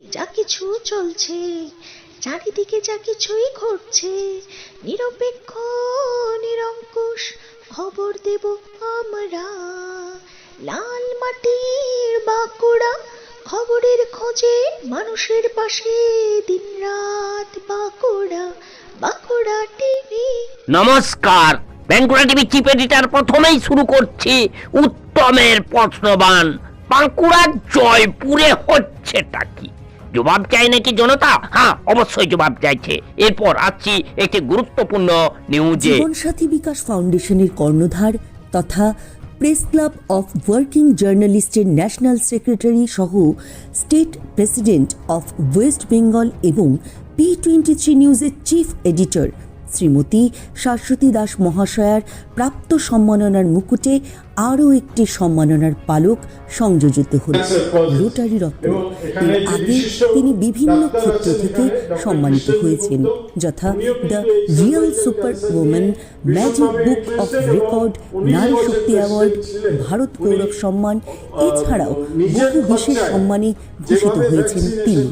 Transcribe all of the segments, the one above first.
যা কিছু চলছে চারিদিকে, যা কিছুই ঘটছে, নিরপেক্ষ নিরঙ্কুশ খবর দেব আমরা। লাল মাটির বাঁকুড়া, খবরের খোঁজে মানুষের পাশে দিনরাত বাঁকুড়া, বাঁকুড়া টিভি। নমস্কার, বাঁকুড়া টিভি চিফ এডিটর প্রথমেই শুরু করছি উত্তমের প্রশ্নবান। বাঁকুড়ার জয়পুরে হচ্ছেটা কি? জবাব চাই নাকি জনতা? হ্যাঁ, অবশ্যই জবাব চাইছে। এরপর আসছি একটি গুরুত্বপূর্ণ নিউজে। জীবনসাথী বিকাশ ফাউন্ডেশনের কর্ণধার তথা প্রেস ক্লাব অফ ওয়ার্কিং জার্নালিস্টের ন্যাশনাল সেক্রেটারি সহ state president of West Bengal এবং P23 নিউজের চিফ এডিটর শ্রীমতী শাশ্বতী দাস মহাশয়ার প্রাপ্ত সম্মাননার মুকুটে আরও একটি সম্মাননার পালক সংযোজিত হল রোটারি রত্ন। এর আগে তিনি বিভিন্ন ক্ষেত্র থেকে সম্মানিত হয়েছেন, যথা the real super women, magic book of record, নারী শক্তি অ্যাওয়ার্ড, ভারত গৌরব সম্মান, এছাড়াও বহু বিশেষ সম্মানে ভূষিত হয়েছেন তিনি।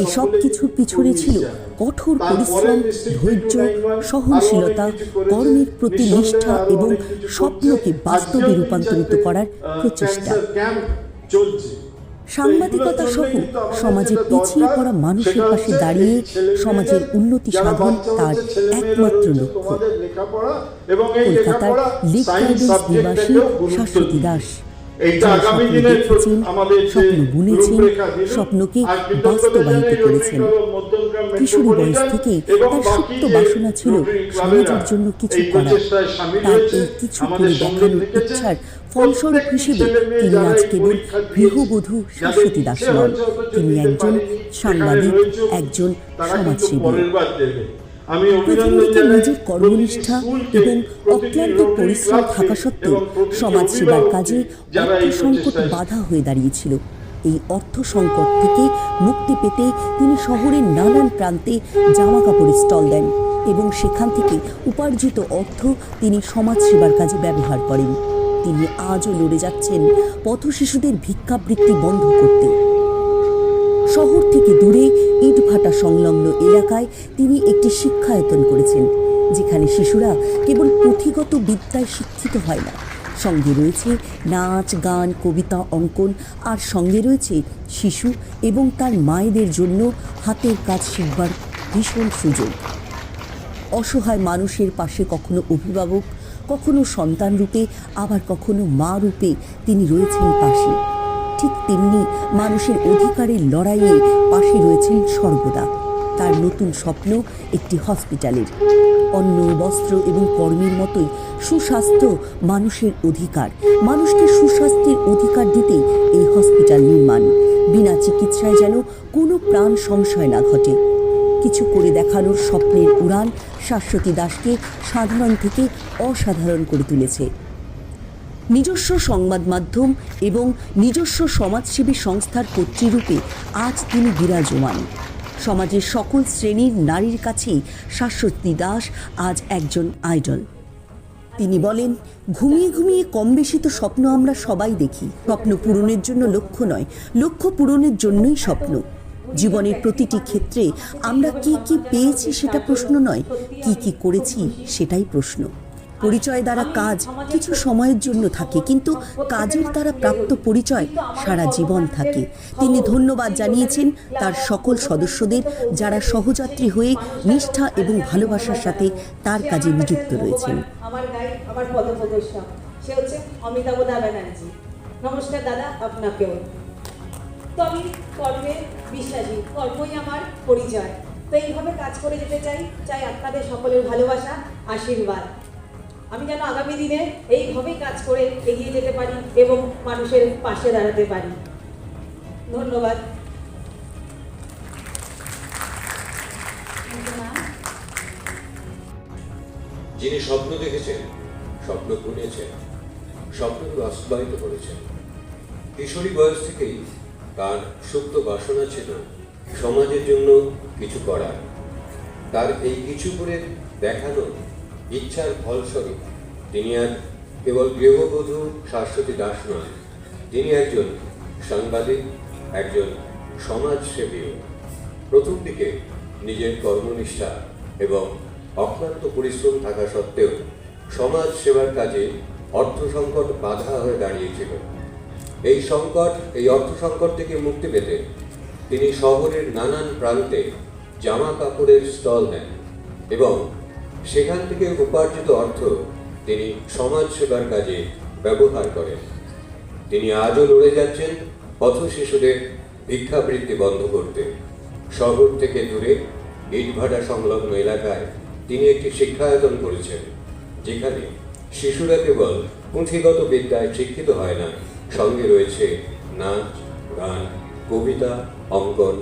এই সব কিছুর পিছনে ছিল কঠোর পরিশ্রম, ধৈর্য, সহনশীলতা, কর্মের প্রতি নিষ্ঠা এবং স্বপ্নকে বাস্তবে রূপান্তরিত করার প্রচেষ্টা। সাংবাদিকতা সহ সমাজে পিছিয়ে পড়া মানুষের পাশে দাঁড়িয়ে সমাজের উন্নতি সাধন তার একমাত্র লক্ষ্য। কলকাতার লেক গার্ডেন্স নিবাসী শাশ্বতী দাস স্বপ্ন দেখেছেন, স্বপ্ন বুনেছেন, স্বপ্নকে বাস্তবায়িত করেছেন। কিশোরী বয়স থেকে তার সুপ্ত বাসনা ছিল সমাজের জন্য কিছু করার। তার এই কিছু করে দেখানোর ইচ্ছার ফলস্বরূপ হিসেবে তিনি আজ কেবল গৃহবধূ শাশ্বতী দাস নন, তিনি একজন সাংবাদিক, একজন সমাজসেবী। প্রথম দিকে নিজের কর্মনিষ্ঠা এবং অক্লান্ত পরিশ্রম থাকা সত্ত্বেও সমাজ সেবার কাজে অর্থ সংকট বাধা হয়ে দাঁড়িয়েছিল। এই অর্থ সংকট থেকে মুক্তি পেতে তিনি শহরের নানান প্রান্তে জামা কাপড়ের স্টল দেন এবং সেখান থেকে উপার্জিত অর্থ তিনি সমাজ সেবার কাজে ব্যবহার করেন। তিনি আজও লড়ে যাচ্ছেন পথশিশুদের ভিক্ষাবৃত্তি বন্ধ করতে। শহর থেকে দূরে ইটভাটা সংলগ্ন এলাকায় তিনি একটি শিক্ষায়তন করেছেন, যেখানে শিশুরা কেবল পুঁথিগত বিদ্যায় শিক্ষিত হয় না, সঙ্গে রয়েছে নাচ, গান, কবিতা, অঙ্কন, আর সঙ্গে রয়েছে শিশু এবং তার মায়েদের জন্য হাতের কাজ শিখবার ভীষণ সুযোগ। অসহায় মানুষের পাশে কখনো অভিভাবক, কখনো সন্তান রূপে, আবার কখনো মা রূপে তিনি রয়েছেন পাশে। ঠিক তেমনি মানুষের অধিকারের লড়াইয়ে পাশে রয়েছেন সর্বদা। তার নতুন স্বপ্ন একটি হসপিটালের। অন্ন, বস্ত্র এবং কর্মের মতোই সুস্বাস্থ্য মানুষের অধিকার। মানুষকে সুস্বাস্থ্যের অধিকার দিতে এই হসপিটাল নির্মাণ। বিনা চিকিৎসায় যেন কোনো প্রাণ সংশয় না ঘটে। কিছু করে দেখানোর স্বপ্নের উড়ান শাশ্বতী দাসকে সাধারণ থেকে অসাধারণ করে তুলেছে। নিজস্ব সংবাদ মাধ্যম এবং নিজস্ব সমাজসেবী সংস্থার কর্তৃরূপে আজ তিনি বিরাজমান। সমাজের সকল শ্রেণীর নারীর কাছেই শাশ্বতী দাস আজ একজন আইডল। তিনি বলেন, ঘুমিয়ে ঘুমিয়ে কম বেশি তো স্বপ্ন আমরা সবাই দেখি। স্বপ্ন পূরণের জন্য লক্ষ্য নয়, লক্ষ্য পূরণের জন্যই স্বপ্ন। জীবনের প্রতিটি ক্ষেত্রে আমরা কি কি পেয়েছি সেটা প্রশ্ন নয়, কি কি করেছি সেটাই প্রশ্ন। পরিচয় দ্বারা কাজ কিছু সময়ের জন্য থাকে, কিন্তু কাজের দ্বারা প্রাপ্ত পরিচয় সারা জীবন থাকে। তিনি ধন্যবাদ জানিয়েছেন তার সকল সদস্যদের, যারা সহযাত্রী হয়ে নিষ্ঠা এবং ভালোবাসার সাথে তার কাজে নিযুক্ত রয়েছেন। আমার গাইড, আমার পথপ্রদর্শক, সে হচ্ছে অমিতাভ দা ব্যানার্জি। নমস্কার দাদা, আপনাকেও। তো আমি কর্মে বিশ্বাসী, কর্মই আমার পরিচয়। তো এইভাবে কাজ করে যেতে চাই আপনাদের সকলের ভালোবাসা, আশীর্বাদ। আমি যেন আগামী দিনে এইভাবেই কাজ করে এগিয়ে যেতে পারি এবং মানুষের পাশে দাঁড়াতে পারি। ধন্যবাদ। যিনি স্বপ্ন দেখেছেন, স্বপ্ন বুনেছেন, স্বপ্ন বাস্তবায়িত করেছেন। কিশোরী বয়স থেকেই তার সুপ্ত বাসনা ছিল সমাজের জন্য কিছু করার। তার এই কিছু করে দেখানো ইচ্ছার ফলস্বরূপ তিনি আর কেবল গৃহবধূ শাশ্বতী দাস নয়, তিনি একজন সাংবাদিক, একজন সমাজসেবীও। প্রথম দিকে নিজের কর্মনিষ্ঠা এবং অক্লান্ত পরিশ্রম থাকা সত্ত্বেও সমাজ সেবার কাজে অর্থ সংকট বাধা হয়ে দাঁড়িয়েছিল। এই অর্থ সংকট থেকে মুক্তি পেতে তিনি শহরের নানান প্রান্তে জামা কাপড়ের স্টল দেন এবং সেখান থেকে উপার্জিত অর্থ তিনি সমাজ সেবার কাজে ব্যবহার করেন। তিনি আজও লড়ে যাচ্ছেন পথ শিশুদের ভিক্ষাবৃত্তি বন্ধ করতে। শহর থেকে দূরে ইটভাটা সংলগ্ন এলাকায় তিনি একটি শিক্ষায়তন করেছেন, যেখানে শিশুরা কেবল পুঁথিগত বিদ্যায় শিক্ষিত হয় না, সঙ্গে রয়েছে নাচ, গান, কবিতা, অঙ্কন,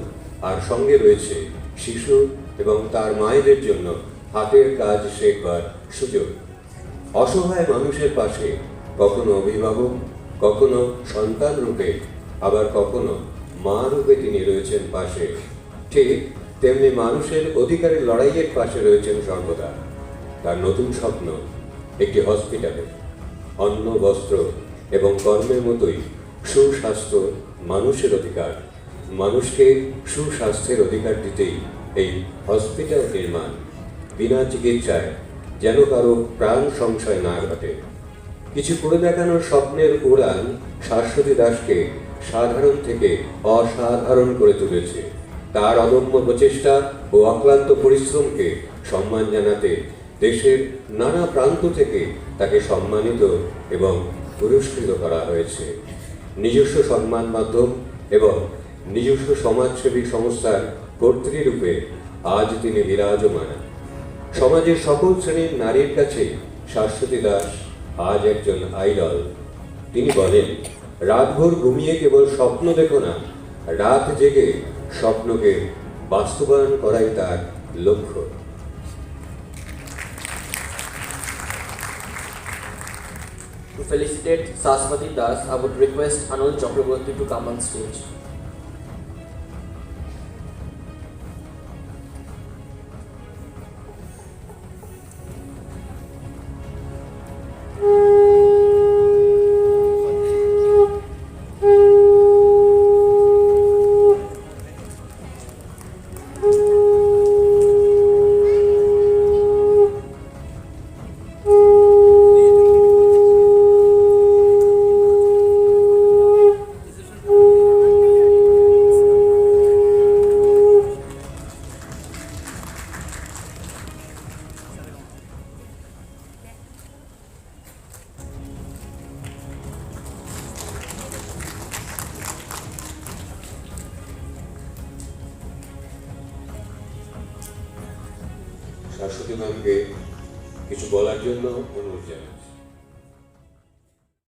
আর সঙ্গে রয়েছে শিশু এবং তার মায়েদের জন্য হাতের কাজ শেখবার সুযোগ। অসহায় মানুষের পাশে কখনো অভিভাবক, কখনো সন্তান রূপে, আবার কখনো মা রূপে তিনি রয়েছেন পাশে। ঠিক তেমনি মানুষের অধিকারের লড়াইয়ের পাশে রয়েছেন সর্বদা। তার নতুন স্বপ্ন একটি হসপিটালে। অন্ন, বস্ত্র এবং কর্মের মতোই সুস্বাস্থ্য মানুষের অধিকার। মানুষকে সুস্বাস্থ্যের অধিকার দিতেই এই হসপিটাল নির্মাণ। বিনা চিকিৎসায় যেন কারো প্রাণ সংশয় না ঘটে। কিছু করে দেখানোর স্বপ্নের উড়ান শাশ্বতী দাসকে সাধারণ থেকে অসাধারণ করে তুলেছে। তার অদম্য প্রচেষ্টা ও অক্লান্ত পরিশ্রমকে সম্মান জানাতে দেশের নানা প্রান্ত থেকে তাকে সম্মানিত এবং পুরস্কৃত করা হয়েছে। নিজস্ব সম্মান মাধ্যম এবং নিজস্ব সমাজসেবী সংস্থার কর্তৃরূপে আজ তিনি বিরাজমান। সমাজের সকল শ্রেণীর নারীর কাছে শাশ্বতী দাস আজ একজন আইডল। তিনি বলেন, রাতভর ঘুমিয়ে কেবল স্বপ্ন দেখো না, রাত জেগে স্বপ্নকে বাস্তবায়ন করাই তার লক্ষ্য। To felicitate Saswati Das, I would request Anil Chakraborty to come on stage. Shashwati ম্যামকে কিছু বলার জন্য অনুরোধ জানাচ্ছি।